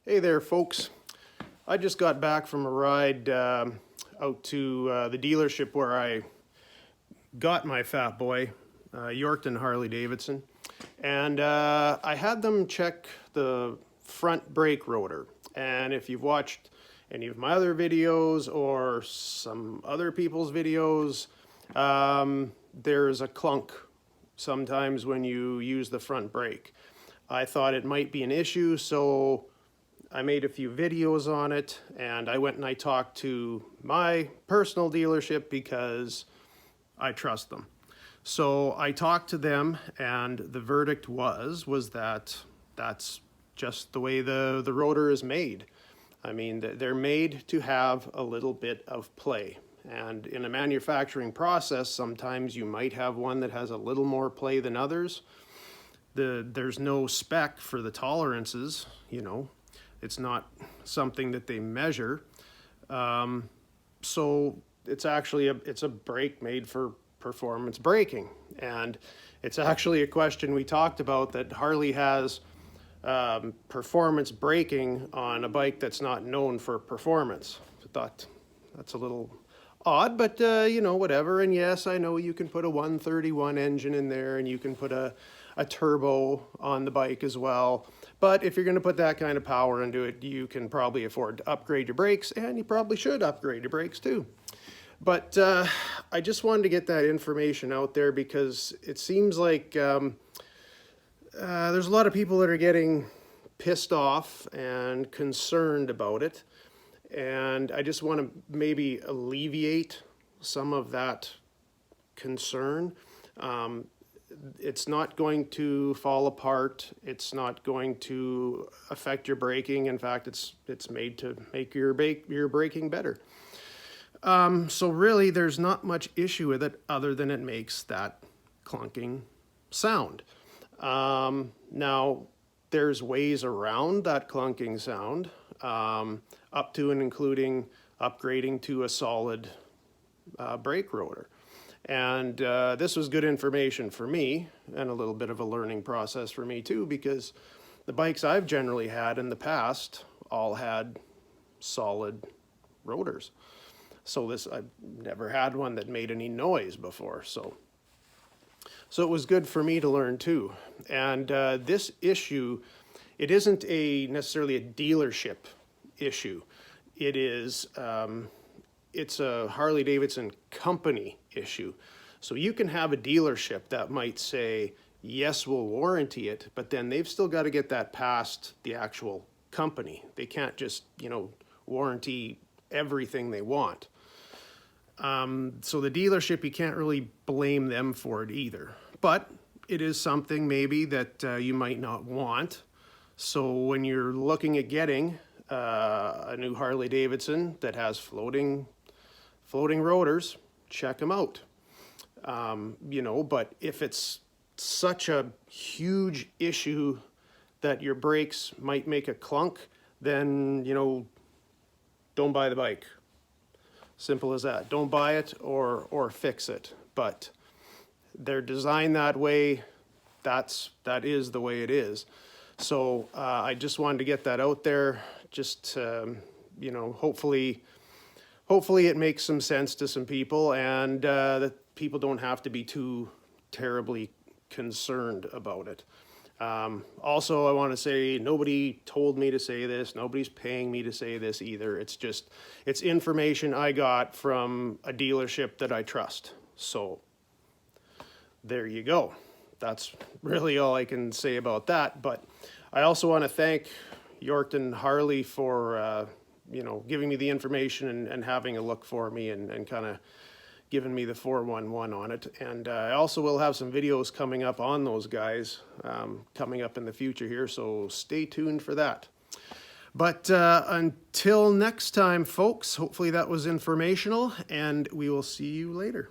Hey there, folks. I just got back from a ride out to the dealership where I got my Fatboy, Yorkton Harley Davidson, and I had them check the front brake rotor. And if you've watched any of my other videos or some other people's videos, there's a clunk sometimes when you use the front brake. I thought it might be an issue, so I made a few videos on it, and I went and I talked to my personal dealership because I trust them. So I talked to them, and the verdict was that that's just the way the rotor is made. I mean, they're made to have a little bit of play. And in a manufacturing process, sometimes you might have one that has a little more play than others. There's no spec for the tolerances, you know. It's not something that they measure. So it's actually it's a brake made for performance braking. And it's actually a question we talked about, that Harley has performance braking on a bike that's not known for performance. I thought that's a little odd, but you know, whatever. And yes, I know you can put a 131 engine in there, and you can put a turbo on the bike as well. But if you're going to put that kind of power into it, you can probably afford to upgrade your brakes, and you probably should upgrade your brakes too. But I just wanted to get that information out there because it seems like there's a lot of people that are getting pissed off and concerned about it. And I just want to maybe alleviate some of that concern. It's not going to fall apart. It's not going to affect your braking. In fact, it's made to make your braking better. So really, there's not much issue with it other than it makes that clunking sound. Now, there's ways around that clunking sound, up to and including upgrading to a solid brake rotor. And this was good information for me, and a little bit of a learning process for me too, because the bikes I've generally had in the past all had solid rotors. So I've never had one that made any noise before. So it was good for me to learn too. And this issue, it isn't necessarily a dealership issue. It is, it's a Harley Davidson company issue. So you can have a dealership that might say, yes, we'll warranty it, but then they've still got to get that past the actual company. They can't just, you know, warranty everything they want. So the dealership, you can't really blame them for it either. But it is something maybe that you might not want. So when you're looking at getting a new Harley Davidson that has floating rotors, check them out. You know, but if it's such a huge issue that your brakes might make a clunk, then, you know, don't buy the bike. Simple as that. Don't buy it or fix it. But they're designed that way. That is the way it is. So I just wanted to get that out there. Just you know, hopefully it makes some sense to some people, and that people don't have to be too terribly concerned about it. Also, I want to say, nobody told me to say this. Nobody's paying me to say this either. It's information I got from a dealership that I trust. So there you go. That's really all I can say about that. But I also want to thank Yorkton Harley for you know, giving me the information and having a look for me and kind of giving me the 411 on it. And I also will have some videos coming up on those guys coming up in the future here, so stay tuned for that. But until next time, folks, hopefully that was informational, and we will see you later.